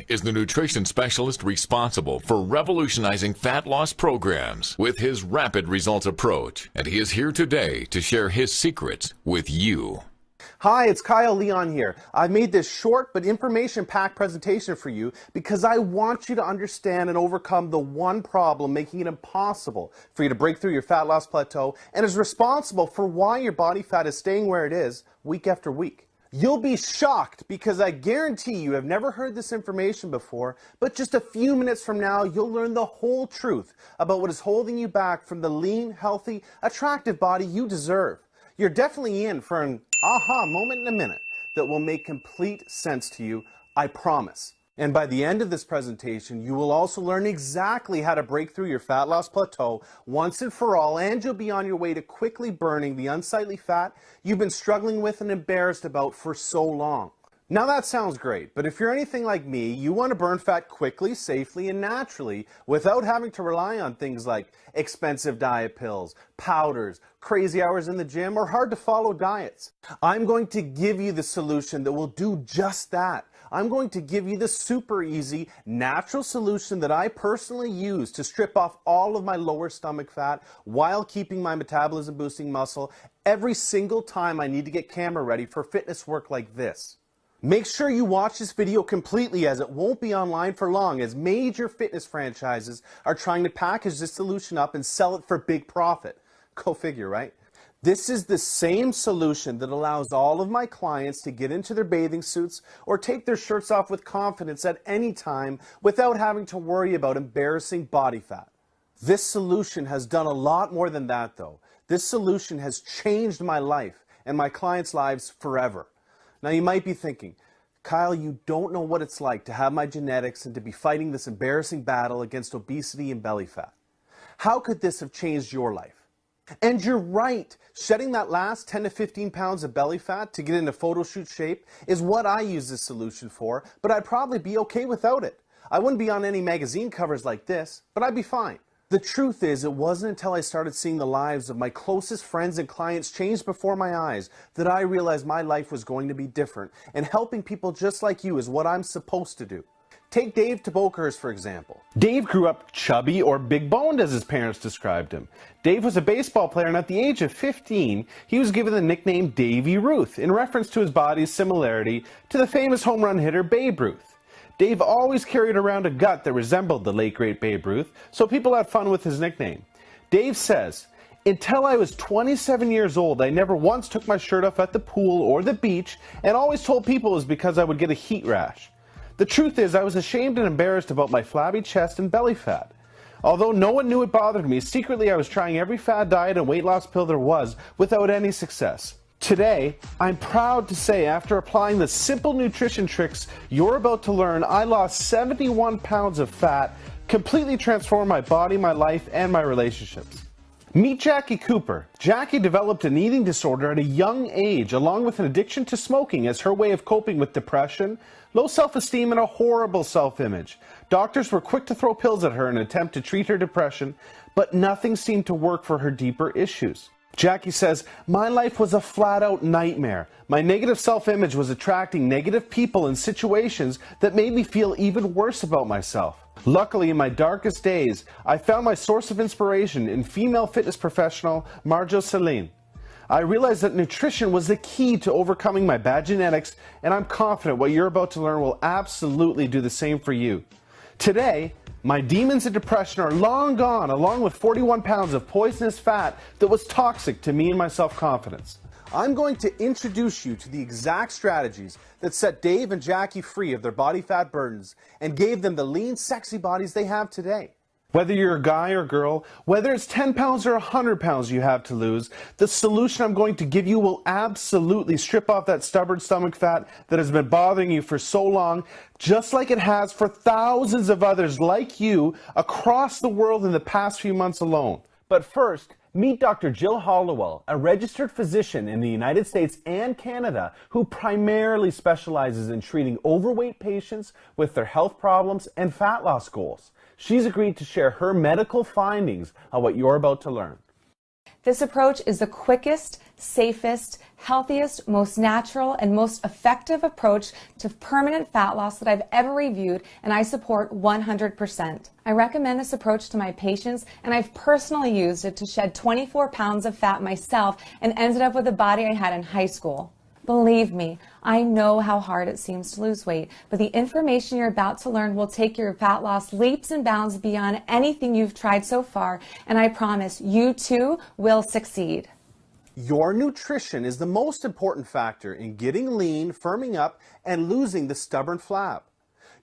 is the nutrition specialist responsible for revolutionizing fat loss programs with his rapid results approach, and he is here today to share his secrets with you. Hi, it's Kyle Leon here. I've made this short but information-packed presentation for you because I want you to understand and overcome the one problem making it impossible for you to break through your fat loss plateau and is responsible for why your body fat is staying where it is week after week. You'll be shocked because I guarantee you have never heard this information before, but just a few minutes from now, you'll learn the whole truth about what is holding you back from the lean, healthy, attractive body you deserve. You're definitely in for an aha moment in a minute that will make complete sense to you, I promise. And by the end of this presentation, you will also learn exactly how to break through your fat loss plateau once and for all, and you'll be on your way to quickly burning the unsightly fat you've been struggling with and embarrassed about for so long. Now that sounds great, but if you're anything like me, you want to burn fat quickly, safely, and naturally without having to rely on things like expensive diet pills, powders, crazy hours in the gym, or hard to follow diets. I'm going to give you the solution that will do just that. I'm going to give you the super easy, natural solution that I personally use to strip off all of my lower stomach fat while keeping my metabolism boosting muscle every single time I need to get camera ready for fitness work like this. Make sure you watch this video completely as it won't be online for long, as major fitness franchises are trying to package this solution up and sell it for big profit. Go figure, right? This is the same solution that allows all of my clients to get into their bathing suits or take their shirts off with confidence at any time without having to worry about embarrassing body fat. This solution has done a lot more than that though. This solution has changed my life and my clients' lives forever. Now you might be thinking, Kyle, you don't know what it's like to have my genetics and to be fighting this embarrassing battle against obesity and belly fat. How could this have changed your life? And you're right, shedding that last 10 to 15 pounds of belly fat to get into photo shoot shape is what I use this solution for, but I'd probably be okay without it. I wouldn't be on any magazine covers like this, but I'd be fine. The truth is, it wasn't until I started seeing the lives of my closest friends and clients change before my eyes that I realized my life was going to be different, and helping people just like you is what I'm supposed to do. Take Dave Tabokers, for example. Dave grew up chubby or big boned, as his parents described him. Dave was a baseball player, and at the age of 15, he was given the nickname Davy Ruth in reference to his body's similarity to the famous home run hitter Babe Ruth. Dave always carried around a gut that resembled the late great Babe Ruth, so people had fun with his nickname. Dave says, "Until I was 27 years old, I never once took my shirt off at the pool or the beach and always told people it was because I would get a heat rash. The truth is, I was ashamed and embarrassed about my flabby chest and belly fat. Although no one knew it bothered me, secretly I was trying every fad diet and weight loss pill there was without any success. Today, I'm proud to say after applying the simple nutrition tricks you're about to learn, I lost 71 pounds of fat, completely transformed my body, my life, and my relationships." Meet Jackie Cooper. Jackie developed an eating disorder at a young age, along with an addiction to smoking as her way of coping with depression, low self-esteem, and a horrible self-image. Doctors were quick to throw pills at her in an attempt to treat her depression, but nothing seemed to work for her deeper issues. Jackie says, "My life was a flat-out nightmare. My negative self-image was attracting negative people and situations that made me feel even worse about myself. Luckily, in my darkest days, I found my source of inspiration in female fitness professional Marjo Celine. I realized that nutrition was the key to overcoming my bad genetics, and I'm confident what you're about to learn will absolutely do the same for you. Today, my demons and depression are long gone, along with 41 pounds of poisonous fat that was toxic to me and my self-confidence." I'm going to introduce you to the exact strategies that set Dave and Jackie free of their body fat burdens and gave them the lean, sexy bodies they have today. Whether you're a guy or girl, whether it's 10 pounds or 100 pounds you have to lose, the solution I'm going to give you will absolutely strip off that stubborn stomach fat that has been bothering you for so long, just like it has for thousands of others like you across the world in the past few months alone. But first, meet Dr. Jill Hollowell, a registered physician in the United States and Canada who primarily specializes in treating overweight patients with their health problems and fat loss goals. She's agreed to share her medical findings on what you're about to learn. This approach is the quickest, safest, healthiest, most natural, and most effective approach to permanent fat loss that I've ever reviewed, and I support 100%. I recommend this approach to my patients, and I've personally used it to shed 24 pounds of fat myself and ended up with the body I had in high school. Believe me, I know how hard it seems to lose weight, but the information you're about to learn will take your fat loss leaps and bounds beyond anything you've tried so far, and I promise you too will succeed. Your nutrition is the most important factor in getting lean, firming up, and losing the stubborn flab.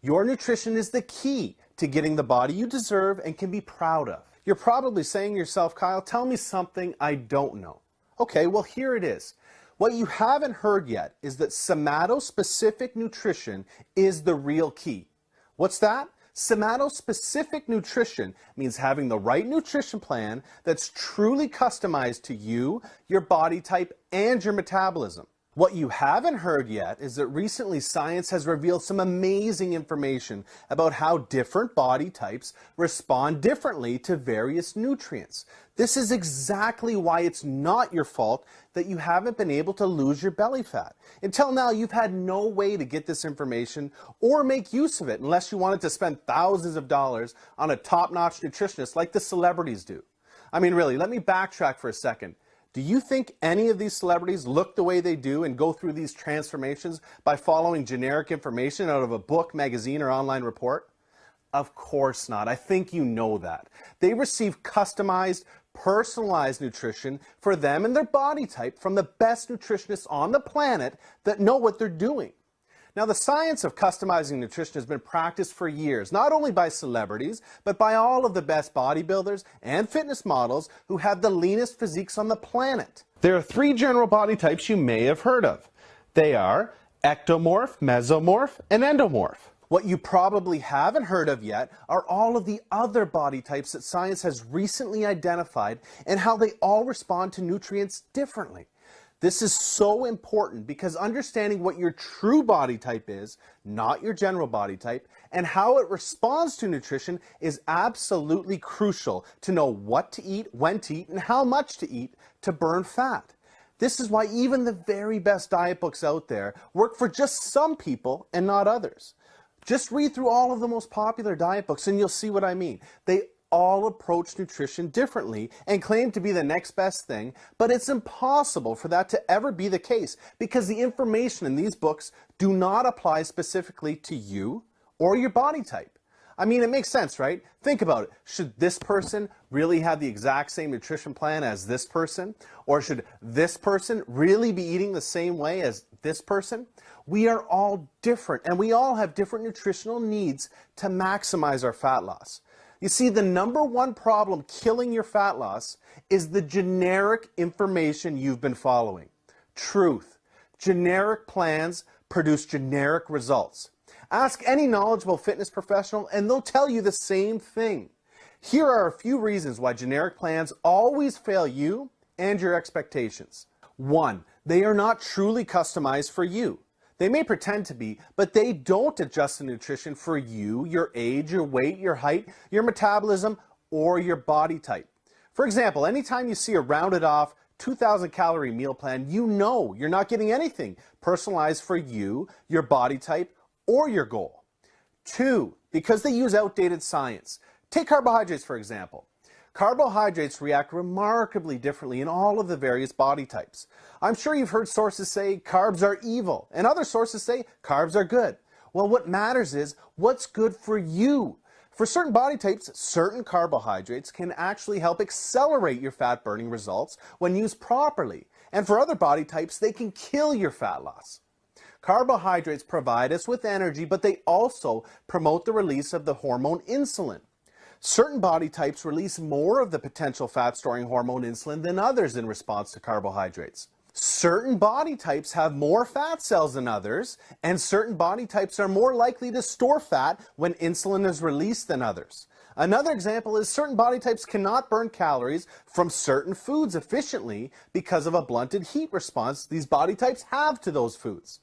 Your nutrition is the key to getting the body you deserve and can be proud of. You're probably saying to yourself, Kyle, tell me something I don't know. Okay, well, here it is. What you haven't heard yet is that somatospecific nutrition is the real key. What's that? Somatospecific nutrition means having the right nutrition plan that's truly customized to you, your body type, and your metabolism. What you haven't heard yet is that recently science has revealed some amazing information about how different body types respond differently to various nutrients. This is exactly why it's not your fault that you haven't been able to lose your belly fat. Until now, you've had no way to get this information or make use of it unless you wanted to spend thousands of dollars on a top-notch nutritionist like the celebrities do. I mean, really, let me backtrack for a second. Do you think any of these celebrities look the way they do and go through these transformations by following generic information out of a book, magazine, or online report? Of course not. I think you know that. They receive customized, personalized nutrition for them and their body type from the best nutritionists on the planet that know what they're doing. Now, the science of customizing nutrition has been practiced for years, not only by celebrities, but by all of the best bodybuilders and fitness models who have the leanest physiques on the planet. There are three general body types you may have heard of. They are ectomorph, mesomorph, and endomorph. What you probably haven't heard of yet are all of the other body types that science has recently identified and how they all respond to nutrients differently. This is so important because understanding what your true body type is, not your general body type, and how it responds to nutrition is absolutely crucial to know what to eat, when to eat, and how much to eat to burn fat. This is why even the very best diet books out there work for just some people and not others. Just read through all of the most popular diet books and you'll see what I mean. They all approach nutrition differently and claim to be the next best thing, but it's impossible for that to ever be the case because the information in these books do not apply specifically to you or your body type. I mean, it makes sense, right? Think about it. Should this person really have the exact same nutrition plan as this person? Or should this person really be eating the same way as this person? We are all different and we all have different nutritional needs to maximize our fat loss. You see, the number one problem killing your fat loss is the generic information you've been following. Truth. Generic plans produce generic results. Ask any knowledgeable fitness professional and they'll tell you the same thing. Here are a few reasons why generic plans always fail you and your expectations. 1, they are not truly customized for you. They may pretend to be, but they don't adjust the nutrition for you, your age, your weight, your height, your metabolism, or your body type. For example, anytime you see a rounded off 2,000 calorie meal plan, you know you're not getting anything personalized for you, your body type, or your goal. 2, because they use outdated science. Take carbohydrates, for example. Carbohydrates react remarkably differently in all of the various body types. I'm sure you've heard sources say carbs are evil, and other sources say carbs are good. Well, what matters is what's good for you. For certain body types, certain carbohydrates can actually help accelerate your fat burning results when used properly. And for other body types, they can kill your fat loss. Carbohydrates provide us with energy, but they also promote the release of the hormone insulin. Certain body types release more of the potential fat-storing hormone insulin than others in response to carbohydrates. Certain body types have more fat cells than others, and certain body types are more likely to store fat when insulin is released than others. Another example is certain body types cannot burn calories from certain foods efficiently because of a blunted heat response these body types have to those foods.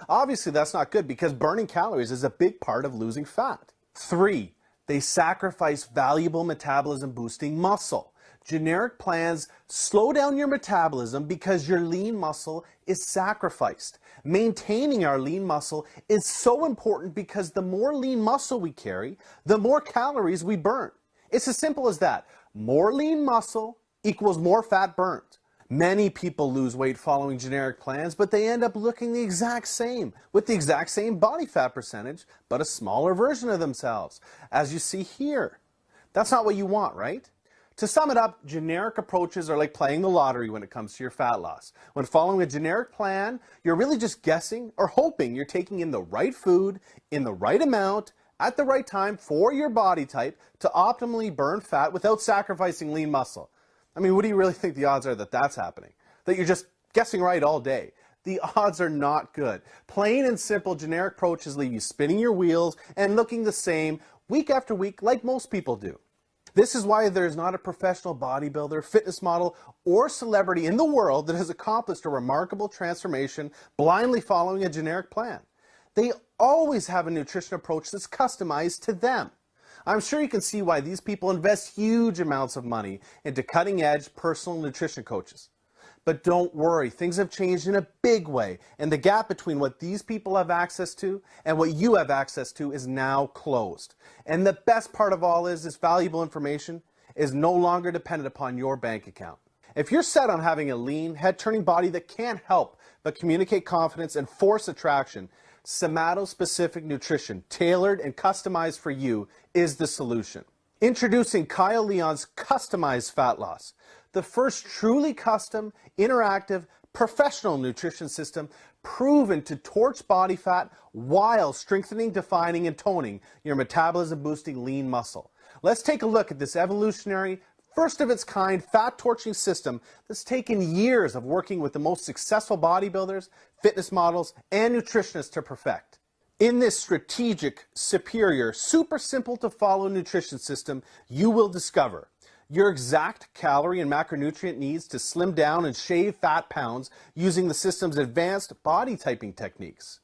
Obviously, that's not good because burning calories is a big part of losing fat. 3, they sacrifice valuable metabolism boosting muscle. generic plans slow down your metabolism because your lean muscle is sacrificed. Maintaining our lean muscle is so important because the more lean muscle we carry, the more calories we burn. It's as simple as that. More lean muscle equals more fat burned. Many people lose weight following generic plans, but they end up looking the exact same, with the exact same body fat percentage, but a smaller version of themselves, as you see here. That's not what you want, right? To sum it up, generic approaches are like playing the lottery when it comes to your fat loss. When following a generic plan, you're really just guessing or hoping you're taking in the right food, in the right amount, at the right time for your body type to optimally burn fat without sacrificing lean muscle. I mean, what do you really think the odds are that that's happening? That you're just guessing right all day? The odds are not good. Plain and simple generic approaches leave you spinning your wheels and looking the same week after week like most people do. This is why there's not a professional bodybuilder, fitness model, or celebrity in the world that has accomplished a remarkable transformation blindly following a generic plan. They always have a nutrition approach that's customized to them. I'm sure you can see why these people invest huge amounts of money into cutting-edge personal nutrition coaches. But don't worry, things have changed in a big way, and the gap between what these people have access to and what you have access to is now closed. And the best part of all is this valuable information is no longer dependent upon your bank account. If you're set on having a lean, head-turning body that can't help but communicate confidence and force attraction, somato-specific nutrition, tailored and customized for you, is the solution. Introducing Kyle Leon's Customized Fat Loss, the first truly custom, interactive, professional nutrition system proven to torch body fat while strengthening, defining, and toning your metabolism-boosting lean muscle. Let's take a look at this evolutionary, first-of-its-kind fat-torching system that's taken years of working with the most successful bodybuilders, fitness models, and nutritionists to perfect. In this strategic, superior, super simple to follow nutrition system, you will discover your exact calorie and macronutrient needs to slim down and shave fat pounds using the system's advanced body typing techniques.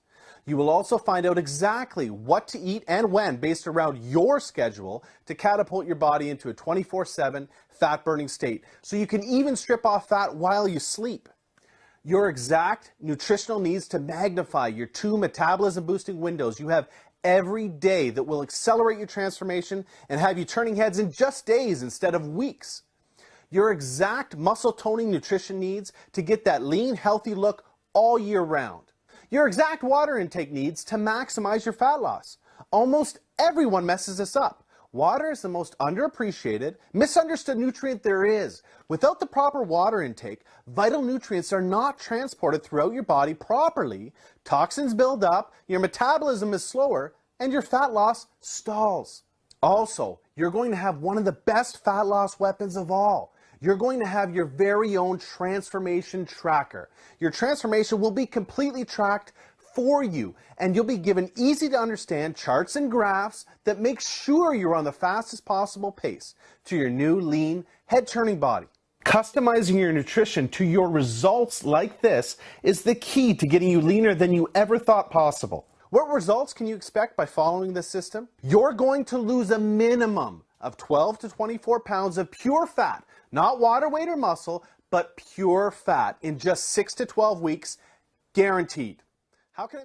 You will also find out exactly what to eat and when based around your schedule to catapult your body into a 24/7 fat-burning state, so you can even strip off fat while you sleep. Your exact nutritional needs to magnify your 2 metabolism-boosting windows you have every day that will accelerate your transformation and have you turning heads in just days instead of weeks. Your exact muscle-toning nutrition needs to get that lean, healthy look all year round. Your exact water intake needs to maximize your fat loss. Almost everyone messes this up. Water is the most underappreciated, misunderstood nutrient there is. Without the proper water intake, vital nutrients are not transported throughout your body properly, toxins build up, your metabolism is slower, and your fat loss stalls. Also, you're going to have one of the best fat loss weapons of all. You're going to have your very own transformation tracker. Your transformation will be completely tracked for you, and you'll be given easy to understand charts and graphs that make sure you're on the fastest possible pace to your new lean, head-turning body. Customizing your nutrition to your results like this is the key to getting you leaner than you ever thought possible. What results can you expect by following this system? You're going to lose a minimum of 12 to 24 pounds of pure fat, not water weight or muscle, but pure fat in just 6 to 12 weeks, guaranteed. How can I